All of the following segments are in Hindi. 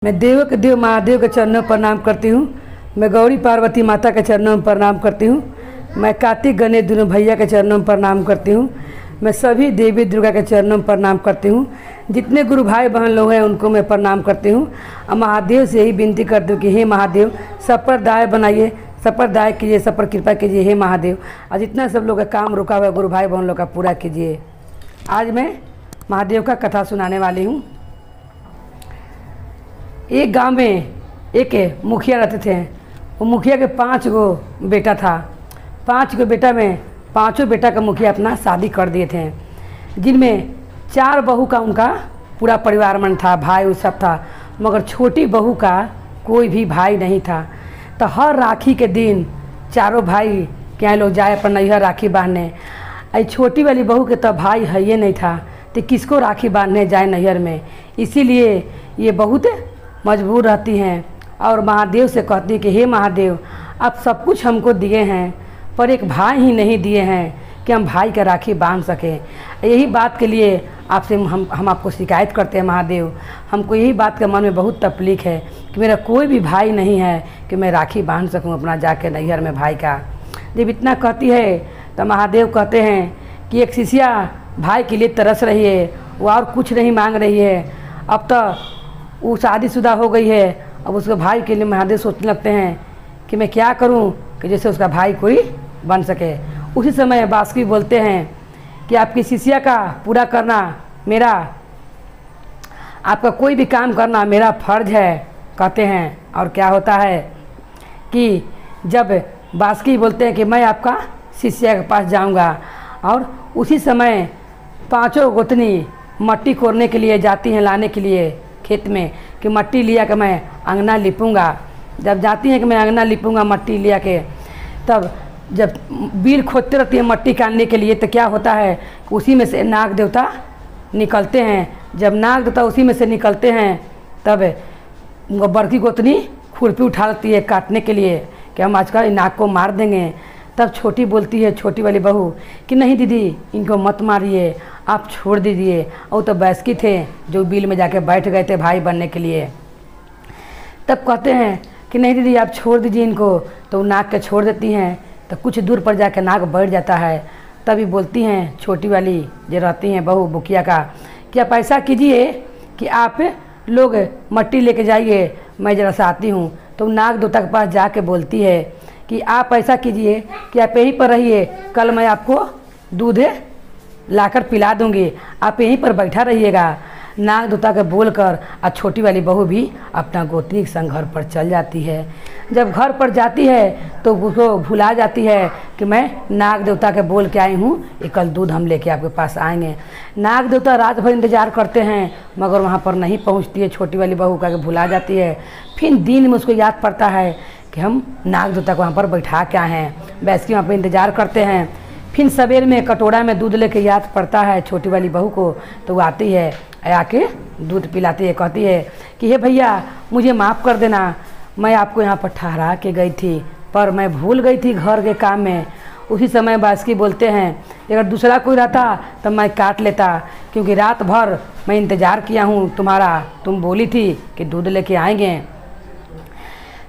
मैं देवों के देव महादेव के चरणों में प्रणाम करती हूँ। मैं गौरी पार्वती माता के चरणों में प्रणाम करती हूँ। मैं कार्तिक गणेश दोनों भैया के चरणों में प्रणाम करती हूँ। मैं सभी देवी दुर्गा के चरणों में प्रणाम करती हूँ। जितने गुरु भाई बहन लोग हैं उनको मैं प्रणाम करती हूँ। और महादेव से यही विनती करती हूँ कि हे महादेव सब पर दया बनाइए, सब पर दया कीजिए, सब पर कृपा कीजिए हे महादेव। और जितना सब लोग का काम रुका हुआ है गुरु भाई बहन लोग का पूरा कीजिए। आज मैं महादेव का कथा सुनाने वाली हूँ। एक गांव में एक मुखिया रहते थे। वो मुखिया के 5 गो बेटा था। 5 गो बेटा में 5 बेटा का मुखिया अपना शादी कर दिए थे, जिनमें 4 बहू का उनका पूरा परिवार मन था, भाई सब था, मगर छोटी बहू का कोई भी भाई नहीं था। तो हर राखी के दिन चारों भाई क्या लोग जाए अपन नैहर राखी बांधने। छोटी वाली बहू के तो भाई है ये नहीं था, तो किसको राखी बांधने जाए नैहर में। इसीलिए ये बहुत मजबूर रहती हैं और महादेव से कहती कि हे महादेव आप सब कुछ हमको दिए हैं, पर एक भाई ही नहीं दिए हैं कि हम भाई का राखी बांध सकें। यही बात के लिए आपसे हम आपको शिकायत करते हैं महादेव। हमको यही बात के मन में बहुत तकलीफ है कि मेरा कोई भी भाई नहीं है कि मैं राखी बांध सकूं अपना जाके नैहर में भाई का। जब इतना कहती है तो महादेव कहते हैं कि एक शिष्या भाई के लिए तरस रही है, वो और कुछ नहीं मांग रही है। अब तो वो शादीशुदा हो गई है, अब उसके भाई के लिए महादेव सोचने लगते हैं कि मैं क्या करूं कि जैसे उसका भाई कोई बन सके। उसी समय बासुकी बोलते हैं कि आपकी शिष्या का पूरा करना मेरा, आपका कोई भी काम करना मेरा फर्ज है कहते हैं। और क्या होता है कि जब बासुकी बोलते हैं कि मैं आपका शिष्या के पास जाऊंगा, और उसी समय 5 गोतनी मट्टी कोरने के लिए जाती हैं, लाने के लिए खेत में कि मट्टी लिया कि मैं अंगना लिपूंगा। जब जाती हैं कि मैं अंगना लिपूंगा मट्टी लिया के, तब जब बील खोदते रहती है मट्टी काटने के लिए, तो क्या होता है उसी में से नाग देवता निकलते हैं। जब नाग देवता उसी में से निकलते हैं तब बड़की गोतनी खुरपी उठा लेती है काटने के लिए कि हम आजकल नाग को मार देंगे। तब छोटी बोलती है, छोटी वाली बहू, कि नहीं दीदी इनको मत मारिए, आप छोड़ दीजिए। और तो बैसकी थे जो बिल में जाके बैठ गए थे भाई बनने के लिए। तब कहते हैं कि नहीं दीदी आप छोड़ दीजिए इनको। तो नाग के छोड़ देती हैं, तो कुछ दूर पर जाके नाग बैठ जाता है। तभी बोलती हैं छोटी वाली जो रहती हैं बहू मुखिया का कि आप ऐसा कीजिए कि आप लोग मट्टी लेके जाइए, मैं जरा सा आती हूँ। तो नाग देवता के पास जाके बोलती है कि आप ऐसा कीजिए कि आप यहीं पर रहिए, कल मैं आपको दूध लाकर पिला दूंगी, आप यहीं पर बैठा रहिएगा। नाग देवता के बोलकर और छोटी वाली बहू भी अपना गोतनी के संग घर पर चल जाती है। जब घर पर जाती है तो उसको भुला जाती है कि मैं नाग देवता के बोल के आई हूँ, ये कल दूध हम लेके आपके पास आएंगे। नाग देवता रात भर इंतजार करते हैं मगर वहाँ पर नहीं पहुँचती है। छोटी वाली बहू का भुला जाती है। फिर दिन में उसको याद पड़ता है कि हम नाग देवता को वहाँ पर बैठा के आए हैं। बैस के वहाँ पर इंतज़ार करते हैं। फिर सवेर में कटोरा में दूध लेके याद पड़ता है छोटी वाली बहू को, तो वो आती है, आके दूध पिलाती है, कहती है कि हे भैया मुझे माफ़ कर देना, मैं आपको यहाँ पर ठहरा के गई थी पर मैं भूल गई थी घर के काम में। उसी समय बासुकी बोलते हैं अगर दूसरा कोई रहता तो मैं काट लेता, क्योंकि रात भर मैं इंतज़ार किया हूँ तुम्हारा, तुम बोली थी कि दूध लेके आएंगे।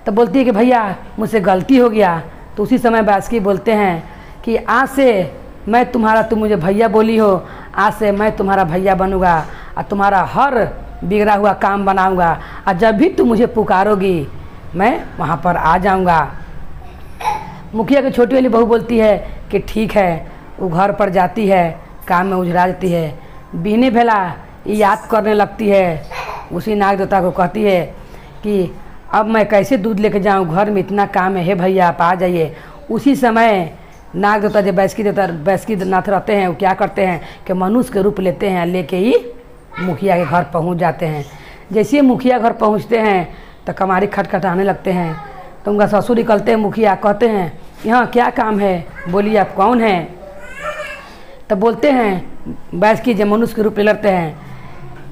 तो बोलती है कि भैया मुझसे गलती हो गया। तो उसी समय बासुकी बोलते हैं कि आज से मैं तुम्हारा, तुम मुझे भैया बोली हो, आज से मैं तुम्हारा भैया बनूंगा और तुम्हारा हर बिगड़ा हुआ काम बनाऊंगा, और जब भी तुम मुझे पुकारोगी मैं वहाँ पर आ जाऊंगा। मुखिया की छोटी वाली बहू बोलती है कि ठीक है। वो घर पर जाती है, काम में उझरा जाती है। बिहने भेला याद करने लगती है, उसी नाग देवता को कहती है कि अब मैं कैसे दूध लेके जाऊँ, घर में इतना काम है भैया आप आ जाइए। उसी समय नाग देवता जब बैसकी नाथ रहते हैं वो क्या करते हैं कि मनुष्य के रूप लेते हैं, लेके ही मुखिया के घर पहुंच जाते हैं। जैसे मुखिया घर पहुंचते हैं तो कमारी खटखटाने लगते हैं। तो उनका ससुर निकलते हैं, मुखिया कहते हैं यहाँ क्या काम है, बोलिए आप कौन हैं। तब बोलते हैं बैसकी जब मनुष्य के रूप ले लेते हैं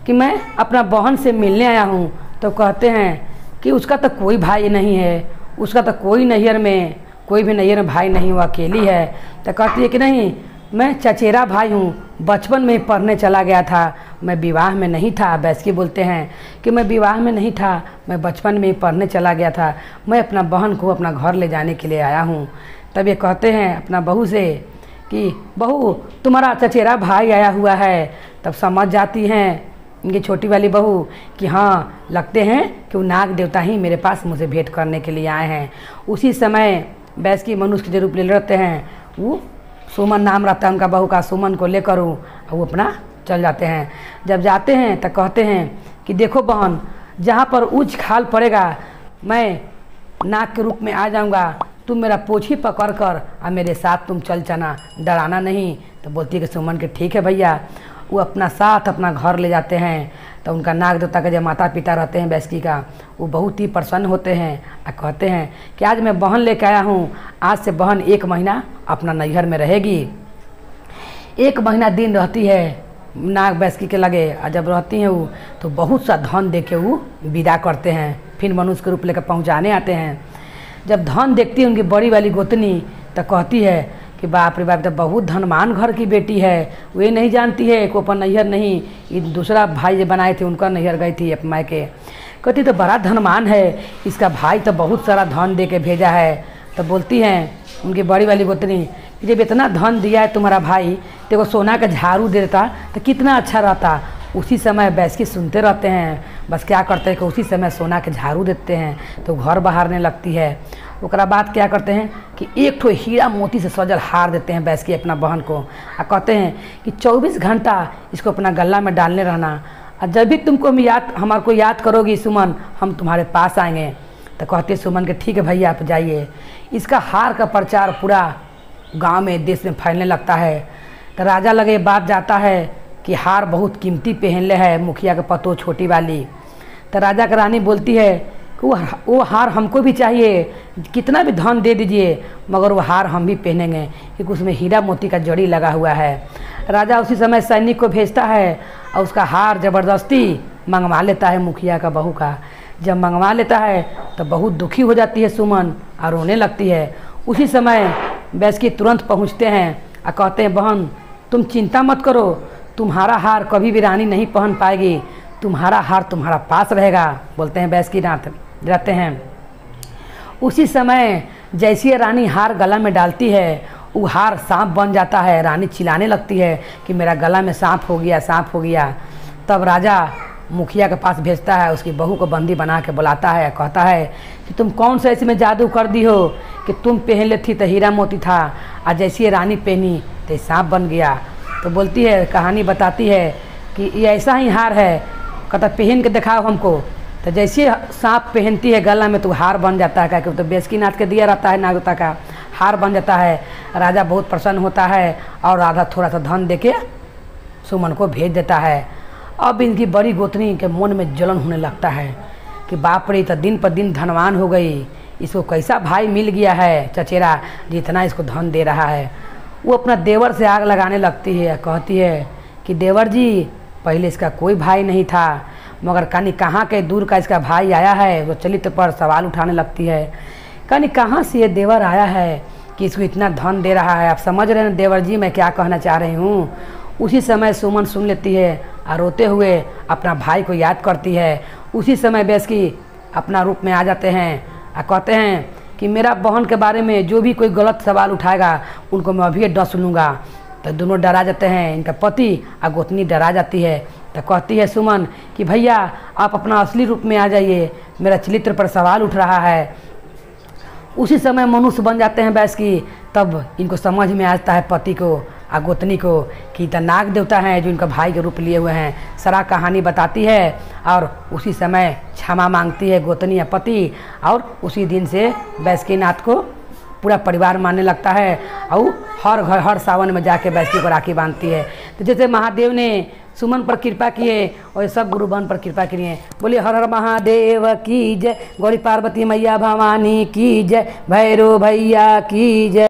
कि मैं अपना बहन से मिलने आया हूँ। तो कहते हैं कि उसका तो कोई भाई नहीं है, उसका तो कोई नैहर में कोई भी नैहर में भाई नहीं, वो अकेली है। तो कहती है कि नहीं मैं चचेरा भाई हूँ, बचपन में ही पढ़ने चला गया था, मैं विवाह में नहीं था। बैसकी बोलते हैं कि मैं विवाह में नहीं था, मैं बचपन में ही पढ़ने चला गया था, मैं अपना बहन को अपना घर ले जाने के लिए आया हूँ। तब ये कहते हैं अपना बहू से कि बहू तुम्हारा चचेरा भाई आया हुआ है। तब समझ जाती हैं इनकी छोटी वाली बहू कि हाँ लगते हैं कि वो नाग देवता ही मेरे पास मुझे भेंट करने के लिए आए हैं। उसी समय बैसकी मनुष्य के रूप ले लेते हैं। वो सुमन नाम रहता है उनका बहू का, सुमन को लेकर वो अपना चल जाते हैं। जब जाते हैं तो कहते हैं कि देखो बहन, जहाँ पर ऊंच खाल पड़ेगा मैं नाग के रूप में आ जाऊँगा, तुम मेरा पोछी पकड़ कर और मेरे साथ तुम चल चना, डराना नहीं। तो बोलती है कि सुमन के ठीक है भैया। वो अपना साथ अपना घर ले जाते हैं। तो उनका नाग देवता के जो माता पिता रहते हैं बैसकी का, वो बहुत ही प्रसन्न होते हैं और कहते हैं कि आज मैं बहन लेकर आया हूँ, आज से बहन 1 महीना अपना नैहर में रहेगी। 1 महीना दिन रहती है नाग बैसकी के लगे, और जब रहती हैं वो तो बहुत सा धन दे के वो विदा करते हैं, फिर मनुष्य के रूप लेकर पहुँचाने आते हैं। जब धन देखती है उनकी बड़ी वाली गोतनी तो कहती है कि बाप रे बाप, तो बहुत धनवान घर की बेटी है। वे नहीं जानती है कि अपन नैहर नहीं, ये दूसरा भाई जो बनाए थे उनका नैहर गई थी अपने मायके। कहती तो बड़ा धनवान है, इसका भाई तो बहुत सारा धन दे के भेजा है। तो बोलती हैं उनकी बड़ी वाली गोतनी कि जब इतना धन दिया है तुम्हारा भाई, तो वो सोना का झाड़ू दे देता तो कितना अच्छा रहता। उसी समय बैसकी सुनते रहते हैं, बस क्या करते हैं कि उसी समय सोना के झाड़ू देते हैं तो घर बहारने लगती है। उसके बाद क्या करते हैं कि एक ठो हीरा मोती से सजल हार देते हैं बैसकी अपना बहन को, और कहते हैं कि 24 घंटा इसको अपना गला में डालने रहना, और जब भी तुमको हमारे को याद करोगी सुमन, हम तुम्हारे पास आएंगे। तो कहते सुमन के ठीक है भैया आप जाइए। इसका हार का प्रचार पूरा गांव में देश में फैलने लगता है। तो राजा लगे बात जाता है कि हार बहुत कीमती पहन ले है मुखिया के पतो छोटी वाली। तो राजा की रानी बोलती है कि वो हार हमको भी चाहिए, कितना भी धन दे दीजिए मगर वो हार हम भी पहनेंगे, क्योंकि उसमें हीरा मोती का जड़ी लगा हुआ है। राजा उसी समय सैनिक को भेजता है और उसका हार ज़बरदस्ती मंगवा लेता है मुखिया का बहू का। जब मंगवा लेता है तो बहुत दुखी हो जाती है सुमन और रोने लगती है। उसी समय बैसकी तुरंत पहुंचते हैं और कहते हैं बहन तुम चिंता मत करो, तुम्हारा हार कभी भी रानी नहीं पहन पाएगी, तुम्हारा हार तुम्हारा पास रहेगा, बोलते हैं बैसकी नाथ रहते हैं। उसी समय जैसी रानी हार गला में डालती है वो हार सांप बन जाता है। रानी चिल्लाने लगती है कि मेरा गला में सांप हो गया, सांप हो गया। तब राजा मुखिया के पास भेजता है, उसकी बहू को बंदी बना के बुलाता है, कहता है कि तुम कौन सा इसमें जादू कर दी हो कि तुम पहन लेती तो हीरा मोती था और जैसी रानी पहनी तो सांप बन गया। तो बोलती है, कहानी बताती है कि ये ऐसा ही हार है, कहता पहन के दिखाओ हमको। तो जैसे सांप पहनती है गला में तो हार बन जाता है, क्योंकि तो बैसकी नाथ के दिया रहता है नागदेवता का, हार बन जाता है। राजा बहुत प्रसन्न होता है और राधा थोड़ा सा धन देके सुमन को भेज देता है। अब इनकी बड़ी गोतनी के मन में जलन होने लगता है कि बाप रे तो दिन पर दिन धनवान हो गई, इसको कैसा भाई मिल गया है चचेरा जितना इसको धन दे रहा है। वो अपना देवर से आग लगाने लगती है, कहती है कि देवर जी पहले इसका कोई भाई नहीं था मगर कहीं कहाँ के दूर का इसका भाई आया है। वो चलित पर सवाल उठाने लगती है, कहीं कहाँ से ये देवर आया है कि इसको इतना धन दे रहा है। आप समझ रहे हैं देवर जी मैं क्या कहना चाह रही हूँ। उसी समय सुमन सुन लेती है और रोते हुए अपना भाई को याद करती है। उसी समय बैसकी अपना रूप में आ जाते हैं और कहते हैं कि मेरा बहन के बारे में जो भी कोई गलत सवाल उठाएगा उनको मैं अभी डस लूँगा। तो दोनों डरा जाते हैं, इनका पति और गोतनी डरा जाती है। तो कहती है सुमन कि भैया आप अपना असली रूप में आ जाइए, मेरा चरित्र पर सवाल उठ रहा है। उसी समय मनुष्य बन जाते हैं बैसकी। तब इनको समझ में आता है पति को और गोतनी को कि तो नाग देवता हैं जो इनका भाई के रूप लिए हुए हैं। सारा कहानी बताती है और उसी समय क्षमा मांगती है गोतनी या पति, और उसी दिन से बैसकी नाथ को पूरा परिवार मानने लगता है और हर घर हर सावन में जाके बैसकी को राखी बांधती है। तो जैसे महादेव ने सुमन पर कृपा किए और सब गुरु बहन पर कृपा किए। बोलिए हर हर महादेव की जय, गौरी पार्वती मैया भवानी की जय, भैरव भैया की जय।